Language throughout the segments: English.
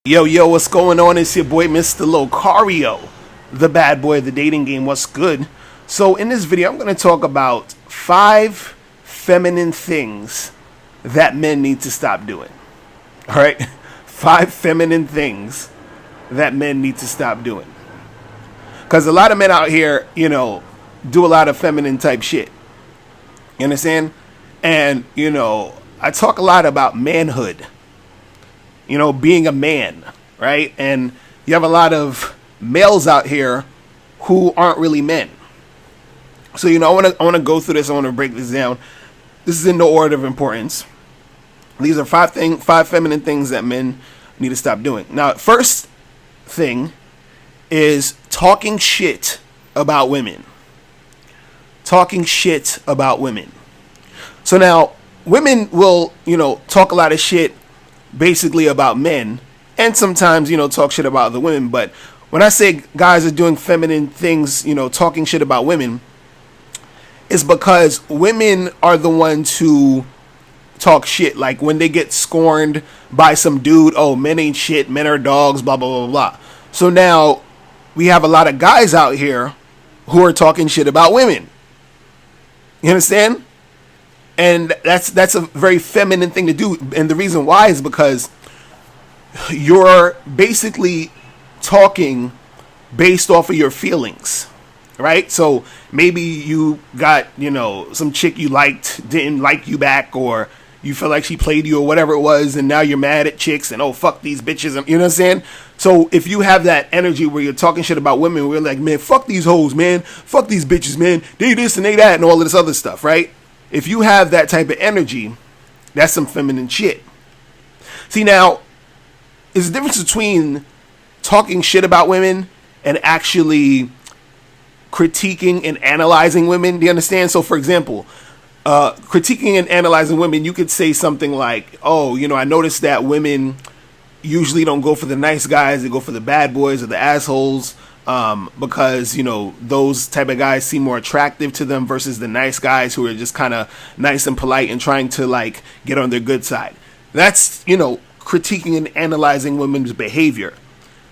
Yo, what's going on? It's your boy, Mr. Locario, the bad boy of the dating game. What's good? So, in this video, I'm going to talk about 5 feminine things that men need to stop doing. All right? 5 feminine things that men need to stop doing. Because a lot of men out here, do a lot of feminine type shit. You understand? And, I talk a lot about manhood. Being a man, right? And you have a lot of males out here who aren't really men. So, I want to go through this. I want to break this down. This is in no order of importance. These are 5 feminine things that men need to stop doing. Now, first thing is talking shit about women. Talking shit about women. So now, women will, talk a lot of shit basically about men, and sometimes, talk shit about the women. But when I say guys are doing feminine things, talking shit about women, it's because women are the ones who talk shit. Like when they get scorned by some dude, oh, men ain't shit, men are dogs, blah, blah, blah, blah. So now we have a lot of guys out here who are talking shit about women. You understand? And that's a very feminine thing to do. And the reason why is because you're basically talking based off of your feelings, right? So maybe you got, some chick you liked didn't like you back, or you feel like she played you or whatever it was, and now you're mad at chicks and, oh, fuck these bitches. You know what I'm saying? So if you have that energy where you're talking shit about women, we're like, man, fuck these hoes, man. Fuck these bitches, man. They this and they that and all of this other stuff, right? If you have that type of energy, that's some feminine shit. See, now, there's a difference between talking shit about women and actually critiquing and analyzing women. Do you understand? So, for example, critiquing and analyzing women, you could say something like, oh, I noticed that women usually don't go for the nice guys. They go for the bad boys or the assholes. Because, those type of guys seem more attractive to them versus the nice guys who are just kind of nice and polite and trying to, like, get on their good side. That's, critiquing and analyzing women's behavior.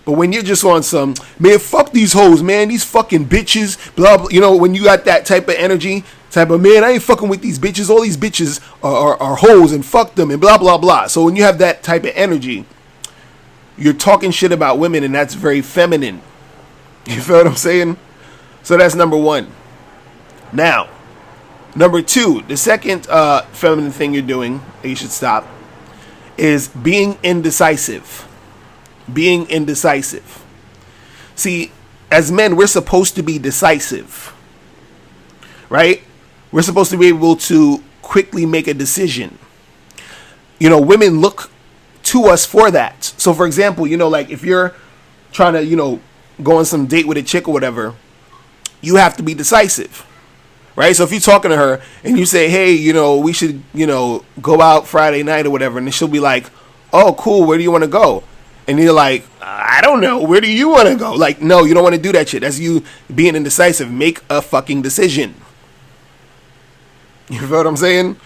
But when you're just on some, man, fuck these hoes, man, these fucking bitches, blah, blah, when you got that type of energy, type of, man, I ain't fucking with these bitches, all these bitches are hoes and fuck them and blah, blah, blah. So when you have that type of energy, you're talking shit about women, and that's very feminine. You feel what I'm saying? So that's number 1. Now, number 2, the second feminine thing you're doing that you should stop is being indecisive. Being indecisive. See, as men, we're supposed to be decisive. Right? We're supposed to be able to quickly make a decision. Women look to us for that. So, for example, like if you're trying to, go on some date with a chick or whatever, you have to be decisive, right? So if you're talking to her and you say, hey, we should, go out Friday night or whatever, and then she'll be like, oh, cool, where do you want to go? And you're like, I don't know, where do you want to go? Like, no, you don't want to do that shit. That's you being indecisive. Make a fucking decision. You feel what I'm saying?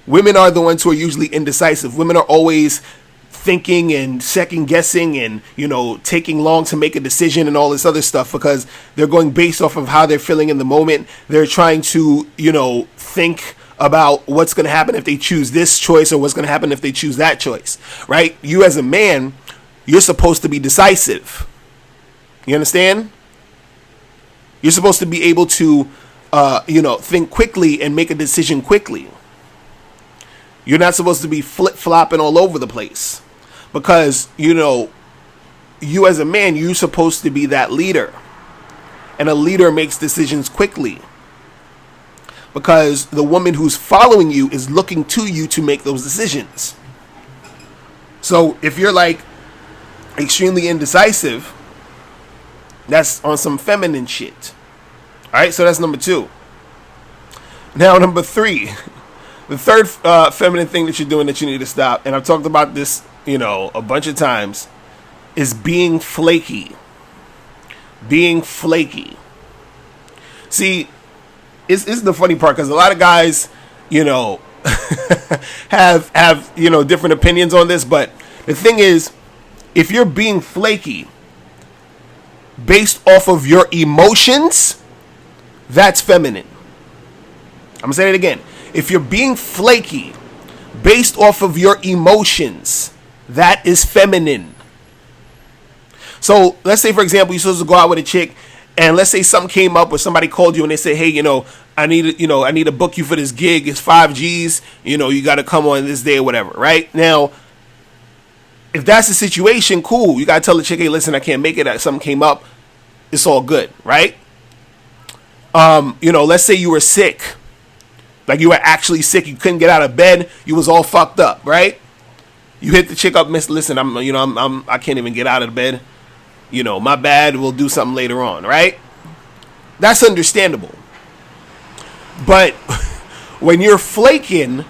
Women are the ones who are usually indecisive. Women are always thinking and second guessing and taking long to make a decision and all this other stuff, because they're going based off of how they're feeling in the moment. They're trying to think about what's going to happen if they choose this choice, or what's going to happen if they choose that choice, right? You as a man, you're supposed to be decisive. You understand? You're supposed to be able to think quickly and make a decision quickly. You're not supposed to be flip-flopping all over the place. Because, you as a man, you're supposed to be that leader. And a leader makes decisions quickly. Because the woman who's following you is looking to you to make those decisions. So if you're like extremely indecisive, that's on some feminine shit. Alright, so that's number 2. Now, number 3. The third feminine thing that you're doing that you need to stop, and I've talked about this, a bunch of times, is being flaky. Being flaky. See, it's the funny part, because a lot of guys, have different opinions on this, but the thing is, if you're being flaky based off of your emotions, that's feminine. I'm gonna say it again. If you're being flaky based off of your emotions, that is feminine. So let's say, for example, you're supposed to go out with a chick, and let's say something came up, or somebody called you and they say, hey, I need to book you for this gig. It's 5 G's. You got to come on this day or whatever, right? Now, if that's the situation, cool. You got to tell the chick, hey, listen, I can't make it. Something came up. It's all good, right? Let's say you were sick. Like you were actually sick. You couldn't get out of bed. You was all fucked up, right? You hit the chick up, miss, listen, I can't even get out of bed. My bad. We'll do something later on, right? That's understandable. But when you're flaking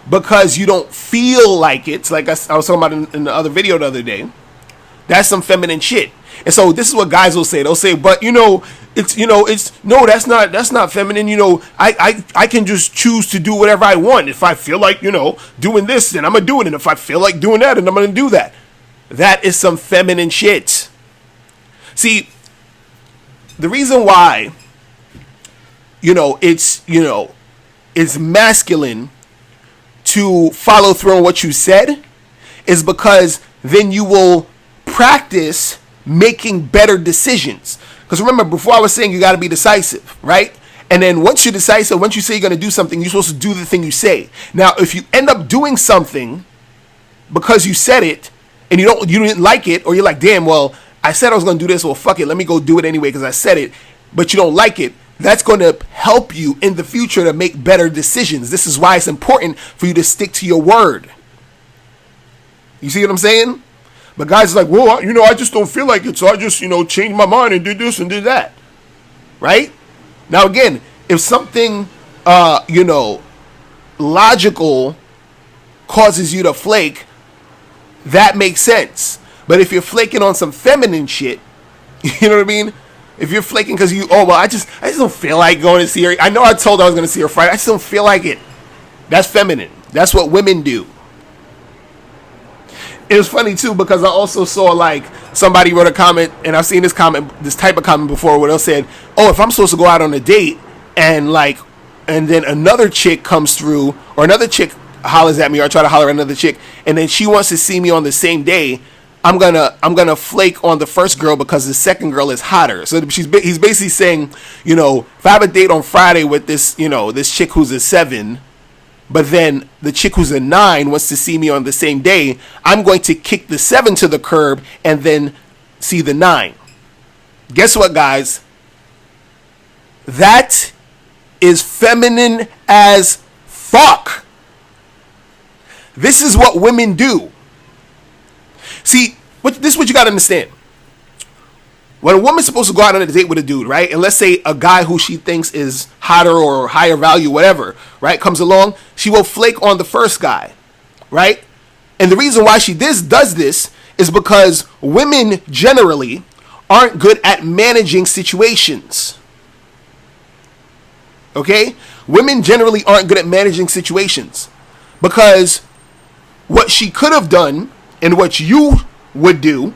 because you don't feel like it, like I was talking about in the other video the other day, that's some feminine shit. And so this is what guys will say. They'll say, but it's no, that's not feminine. I can just choose to do whatever I want. If I feel like, doing this, then I'm going to do it. And if I feel like doing that, then I'm going to do that. That is some feminine shit. See, the reason why, it's masculine to follow through on what you said is because then you will practice making better decisions. Because remember, before I was saying you got to be decisive, right? And then once you're decisive, once you say you're going to do something, you're supposed to do the thing you say. Now, if you end up doing something because you said it and you didn't like it, or you're like, damn, well, I said I was going to do this, well, fuck it, let me go do it anyway because I said it, but you don't like it, that's going to help you in the future to make better decisions. This is why it's important for you to stick to your word. You see what I'm saying? But guys are like, well, I just don't feel like it, so I just, changed my mind and did this and did that. Right? Now, again, if something, logical causes you to flake, that makes sense. But if you're flaking on some feminine shit, you know what I mean? If you're flaking because I just don't feel like going to see her. I know I told her I was going to see her Friday. I just don't feel like it. That's feminine. That's what women do. It was funny too because I also saw like somebody wrote a comment, and I've seen this type of comment before, where they said, "Oh, if I'm supposed to go out on a date and then another chick comes through, or another chick hollers at me, or I try to holler at another chick, and then she wants to see me on the same day, I'm gonna flake on the first girl because the second girl is hotter." So he's basically saying, if I have a date on Friday with this chick who's a 7. But then the chick who's a 9 wants to see me on the same day, I'm going to kick the 7 to the curb and then see the 9. Guess what, guys? That is feminine as fuck. This is what women do. See, this is what you got to understand. When a woman's supposed to go out on a date with a dude, right? And let's say a guy who she thinks is hotter or higher value, whatever, right, comes along, she will flake on the first guy, right? And the reason why she does this is because women generally aren't good at managing situations. Okay? Women generally aren't good at managing situations because what she could have done and what you would do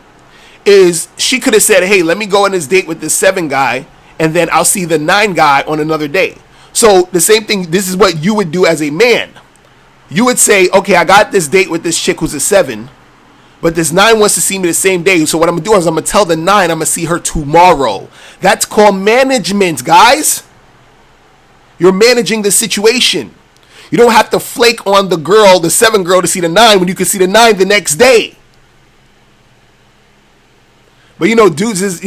is she could have said, hey, let me go on this date with this 7 guy, and then I'll see the 9 guy on another day. So the same thing, this is what you would do as a man. You would say, okay, I got this date with this chick who's a 7, but this 9 wants to see me the same day. So what I'm going to do is I'm going to tell the 9 I'm going to see her tomorrow. That's called management, guys. You're managing the situation. You don't have to flake on the girl, the 7 girl, to see the 9 when you can see the 9 the next day. But dudes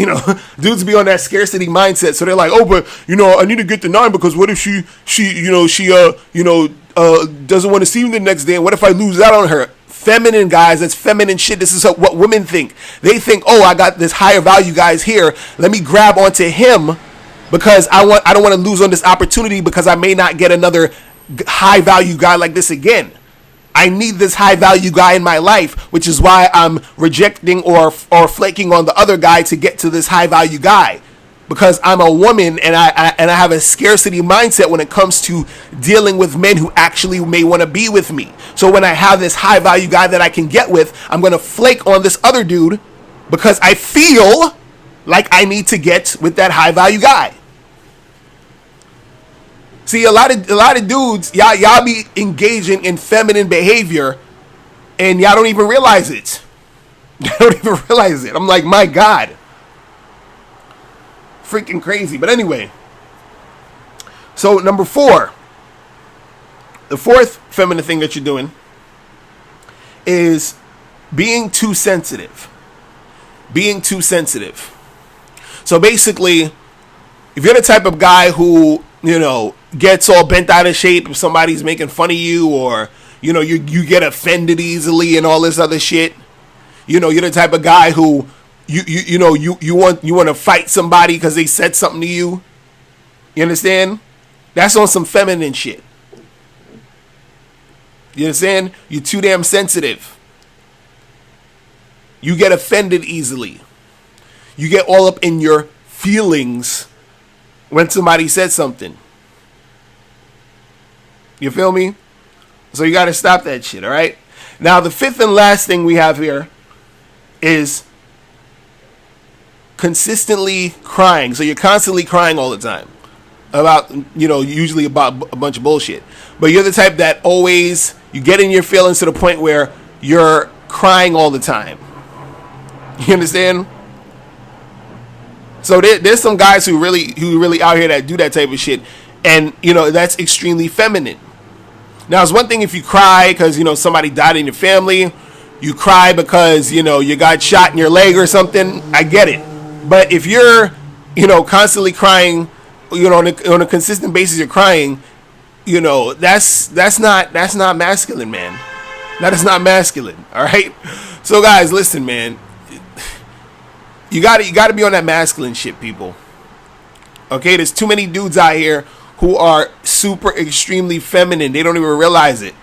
be on that scarcity mindset, so they're like, oh, but I need to get the 9 because what if she doesn't want to see me the next day, and what if I lose out on her? Feminine, guys, that's feminine shit. This is what women think. They think, oh, I got this higher value guys here. Let me grab onto him because I don't want to lose on this opportunity because I may not get another high value guy like this again. I need this high value guy in my life, which is why I'm rejecting or flaking on the other guy to get to this high value guy. because I'm a woman and I have a scarcity mindset when it comes to dealing with men who actually may want to be with me. So when I have this high value guy that I can get with, I'm going to flake on this other dude because I feel like I need to get with that high value guy. See, a lot of dudes, y'all be engaging in feminine behavior and y'all don't even realize it. Y'all don't even realize it. I'm like, my God. Freaking crazy. But anyway, so number 4, the fourth feminine thing that you're doing is being too sensitive. Being too sensitive. So basically, if you're the type of guy who, gets all bent out of shape if somebody's making fun of you, or, you get offended easily and all this other shit, you're the type of guy who you want to fight somebody because they said something to you. You understand? That's on some feminine shit. You understand? You're too damn sensitive. You get offended easily. You get all up in your feelings when somebody said something. You feel me? So you got to stop that shit, all right? Now, the 5th and last thing we have here is consistently crying. So you're constantly crying all the time about, usually about a bunch of bullshit. But you're the type that always, you get in your feelings to the point where you're crying all the time. You understand? So there's some guys who really out here that do that type of shit. And, that's extremely feminine. Now, it's one thing if you cry because, somebody died in your family. You cry because, you got shot in your leg or something. I get it. But if you're, constantly crying, on a consistent basis, you're crying, that's not masculine, man. That is not masculine. All right. So guys, listen, man, you gotta be on that masculine shit, people. Okay. There's too many dudes out here who are super extremely feminine. They don't even realize it.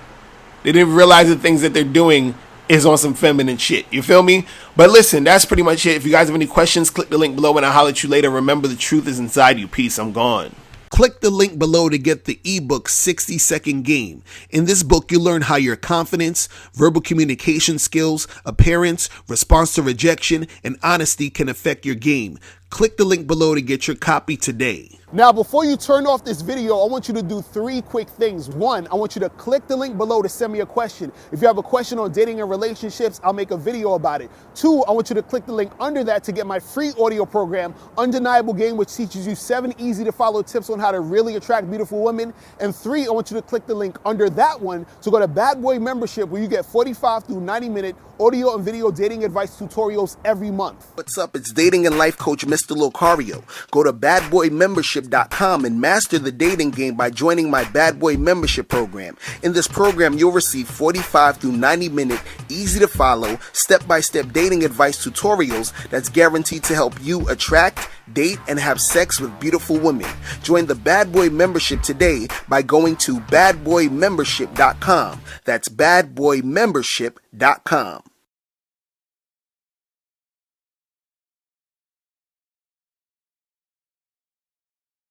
They didn't even realize the things that they're doing is on some feminine shit. You feel me? But listen, that's pretty much it. If you guys have any questions, click the link below and I'll holler at you later. Remember, the truth is inside you. Peace. I'm gone. Click the link below to get the ebook 60-Second Game. In this book, you'll learn how your confidence, verbal communication skills, appearance, response to rejection, and honesty can affect your game. Click the link below to get your copy today. Now, before you turn off this video, I want you to do 3 quick things. 1, I want you to click the link below to send me a question. If you have a question on dating and relationships, I'll make a video about it. 2, I want you to click the link under that to get my free audio program, Undeniable Game, which teaches you 7 easy to follow tips on how to really attract beautiful women. And 3, I want you to click the link under that one to go to Bad Boy Membership, where you get 45 through 90-minute audio and video dating advice tutorials every month. What's up? It's dating and life coach Mr. Locario. Go to badboymembership.com and master the dating game by joining my Bad Boy Membership program. In this program, you'll receive 45 through 90-minute, easy to follow, step-by-step dating advice tutorials that's guaranteed to help you attract, date, and have sex with beautiful women. Join the Bad Boy Membership today by going to badboymembership.com. That's badboymembership.com.